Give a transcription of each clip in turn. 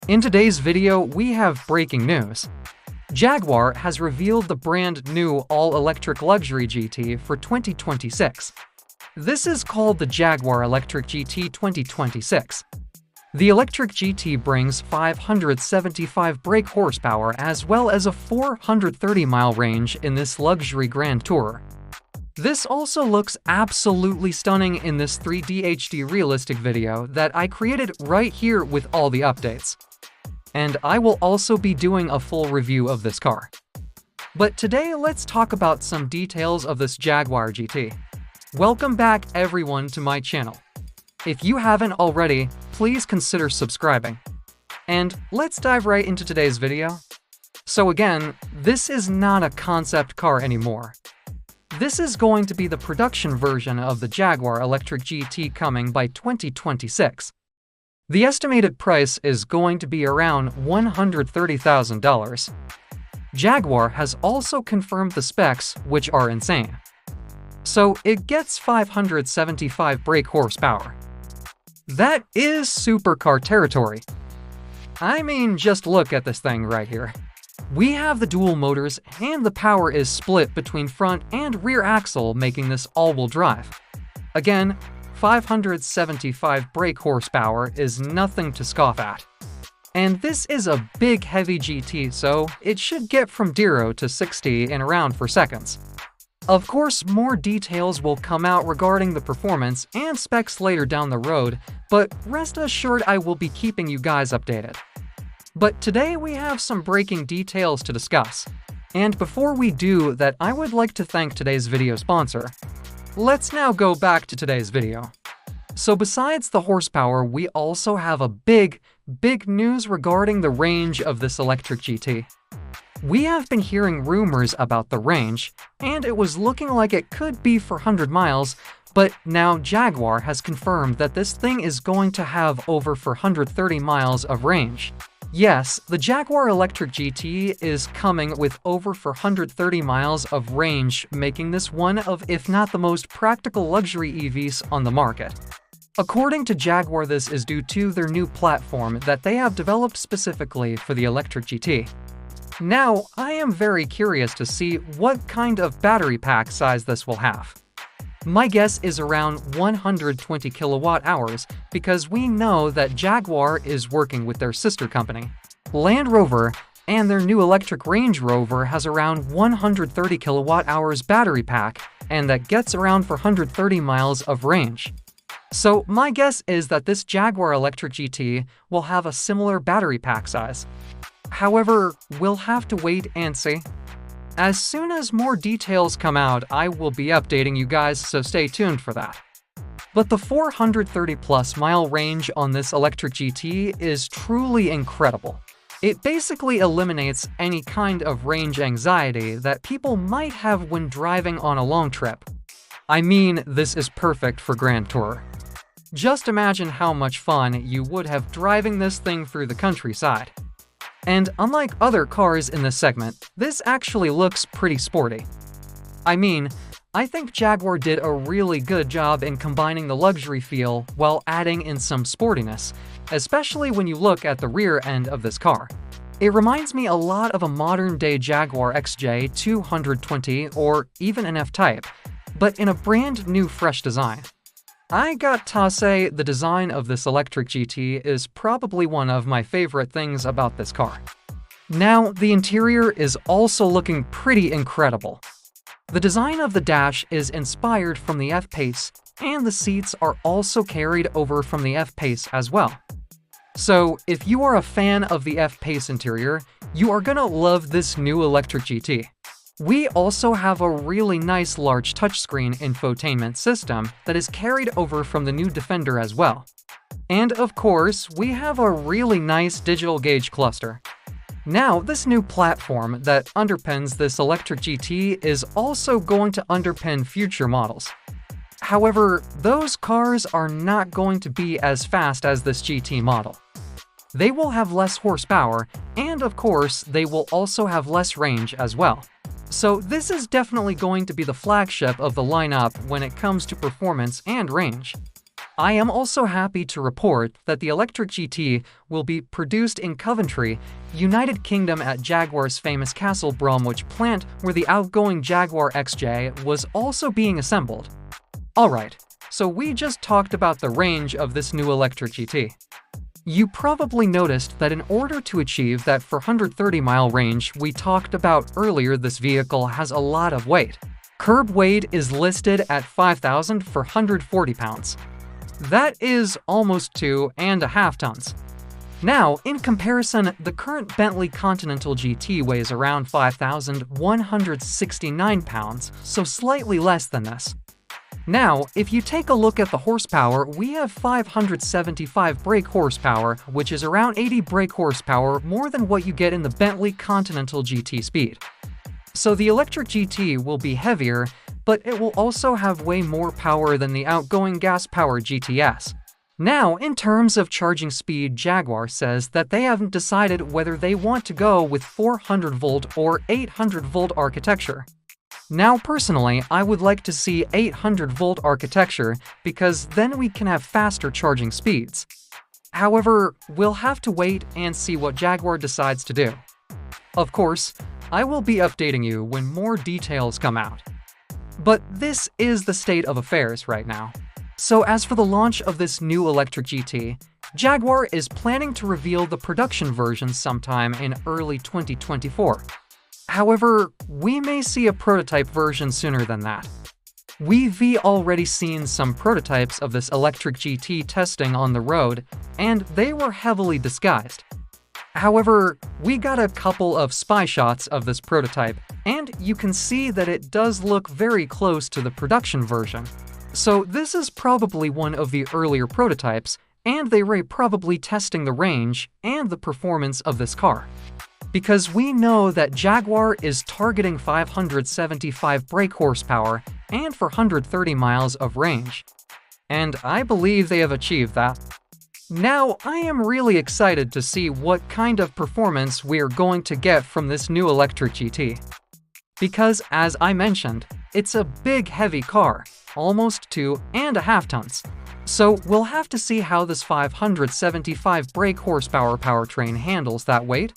In today's video, we have breaking news. Jaguar has revealed the brand new all-electric luxury GT for 2026. This is called the Jaguar Electric GT 2026. The electric GT brings 575 brake horsepower as well as a 430-mile range in this luxury Grand Tourer. This also looks absolutely stunning in this 3D HD realistic video that I created right here with all the updates. And I will also be doing a full review of this car. But today, let's talk about some details of this Jaguar GT. Welcome back everyone to my channel. If you haven't already, please consider subscribing. And let's dive right into today's video. So again, this is not a concept car anymore. This is going to be the production version of the Jaguar Electric GT coming by 2026. The estimated price is going to be around $130,000. Jaguar has also confirmed the specs, which are insane. So it gets 575 brake horsepower. That is supercar territory. I mean, just look at this thing right here. We have the dual motors and the power is split between front and rear axle, making this all-wheel drive. Again, 575 brake horsepower is nothing to scoff at. And this is a big heavy GT, so it should get from 0 to 60 in around 4 seconds. Of course, more details will come out regarding the performance and specs later down the road, but rest assured I will be keeping you guys updated. But today we have some breaking details to discuss. And before we do that, I would like to thank today's video sponsor. Let's now go back to today's video. So besides the horsepower, we also have a big news regarding the range of this electric GT. We have been hearing rumors about the range, and it was looking like it could be for 100 miles, but now Jaguar has confirmed that this thing is going to have over 430 miles of range. Yes, the Jaguar Electric GT is coming with over 430 miles of range, making this one of, if not the most practical luxury EVs on the market. According to Jaguar, this is due to their new platform that they have developed specifically for the electric GT. Now, I am very curious to see what kind of battery pack size this will have. My guess is around 120 kilowatt hours because we know that Jaguar is working with their sister company, Land Rover, and their new electric Range Rover has around 130 kilowatt hours battery pack, and that gets around 430 miles of range. So my guess is that this Jaguar Electric GT will have a similar battery pack size. However, we'll have to wait and see. As soon as more details come out, I will be updating you guys, so stay tuned for that. But the 430+ mile range on this electric GT is truly incredible. It basically eliminates any kind of range anxiety that people might have when driving on a long trip. I mean, this is perfect for Grand Tourer. Just imagine how much fun you would have driving this thing through the countryside. And unlike other cars in this segment, this actually looks pretty sporty. I mean, I think Jaguar did a really good job in combining the luxury feel while adding in some sportiness, especially when you look at the rear end of this car. It reminds me a lot of a modern-day Jaguar XJ 220 or even an F-Type, but in a brand new fresh design. I got to say, the design of this electric GT is probably one of my favorite things about this car. Now, the interior is also looking pretty incredible. The design of the dash is inspired from the F-Pace, and the seats are also carried over from the F-Pace as well. So, if you are a fan of the F-Pace interior, you are gonna love this new electric GT. We also have a really nice large touchscreen infotainment system that is carried over from the new Defender as well. And of course, we have a really nice digital gauge cluster. Now, this new platform that underpins this electric GT is also going to underpin future models. However, those cars are not going to be as fast as this GT model. They will have less horsepower, and of course, they will also have less range as well. So this is definitely going to be the flagship of the lineup when it comes to performance and range. I am also happy to report that the Electric GT will be produced in Coventry, United Kingdom at Jaguar's famous Castle Bromwich plant where the outgoing Jaguar XJ was also being assembled. Alright, so we just talked about the range of this new Electric GT. You probably noticed that in order to achieve that 430-mile range we talked about earlier, this vehicle has a lot of weight. Curb weight is listed at 5,440 pounds. That is almost 2.5 tons. Now, in comparison, the current Bentley Continental GT weighs around 5,169 pounds, so slightly less than this. Now, if you take a look at the horsepower, we have 575 brake horsepower, which is around 80 brake horsepower more than what you get in the Bentley Continental GT Speed. So the Electric GT will be heavier, but it will also have way more power than the outgoing gas-powered GTS. Now, in terms of charging speed, Jaguar says that they haven't decided whether they want to go with 400-volt or 800-volt architecture. Now, personally, I would like to see 800-volt architecture because then we can have faster charging speeds. However, we'll have to wait and see what Jaguar decides to do. Of course, I will be updating you when more details come out. But this is the state of affairs right now. So as for the launch of this new Electric GT, Jaguar is planning to reveal the production version sometime in early 2024. However, we may see a prototype version sooner than that. We've already seen some prototypes of this Electric GT testing on the road, and they were heavily disguised. However, we got a couple of spy shots of this prototype, and you can see that it does look very close to the production version. So this is probably one of the earlier prototypes, and they were probably testing the range and the performance of this car. Because we know that Jaguar is targeting 575 brake horsepower and 430 miles of range. And I believe they have achieved that. Now, I am really excited to see what kind of performance we're going to get from this new Electric GT. Because, as I mentioned, it's a big heavy car, almost 2.5 tons. So we'll have to see how this 575 brake horsepower powertrain handles that weight.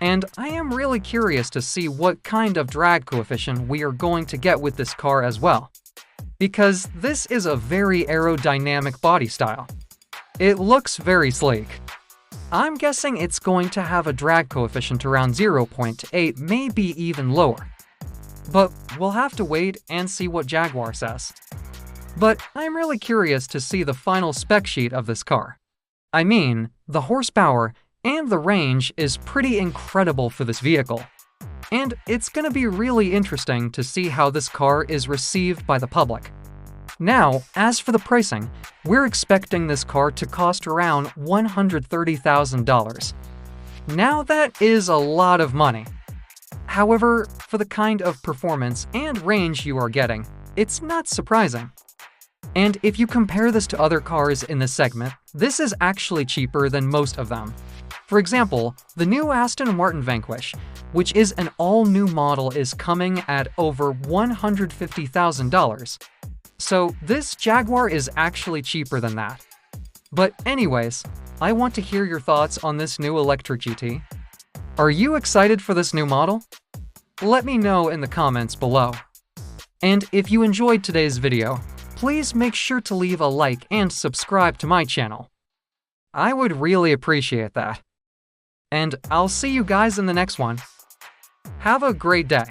And I am really curious to see what kind of drag coefficient we are going to get with this car as well. Because this is a very aerodynamic body style. It looks very sleek. I'm guessing it's going to have a drag coefficient around 0.8, maybe even lower. But we'll have to wait and see what Jaguar says. But I'm really curious to see the final spec sheet of this car. I mean, the horsepower and the range is pretty incredible for this vehicle. And it's going to be really interesting to see how this car is received by the public. Now, as for the pricing, we're expecting this car to cost around $130,000. Now that is a lot of money. However, for the kind of performance and range you are getting, it's not surprising. And if you compare this to other cars in this segment, this is actually cheaper than most of them. For example, the new Aston Martin Vanquish, which is an all-new model, is coming at over $150,000. So this Jaguar is actually cheaper than that. But anyways, I want to hear your thoughts on this new Electric GT. Are you excited for this new model? Let me know in the comments below. And if you enjoyed today's video, please make sure to leave a like and subscribe to my channel. I would really appreciate that. And I'll see you guys in the next one. Have a great day.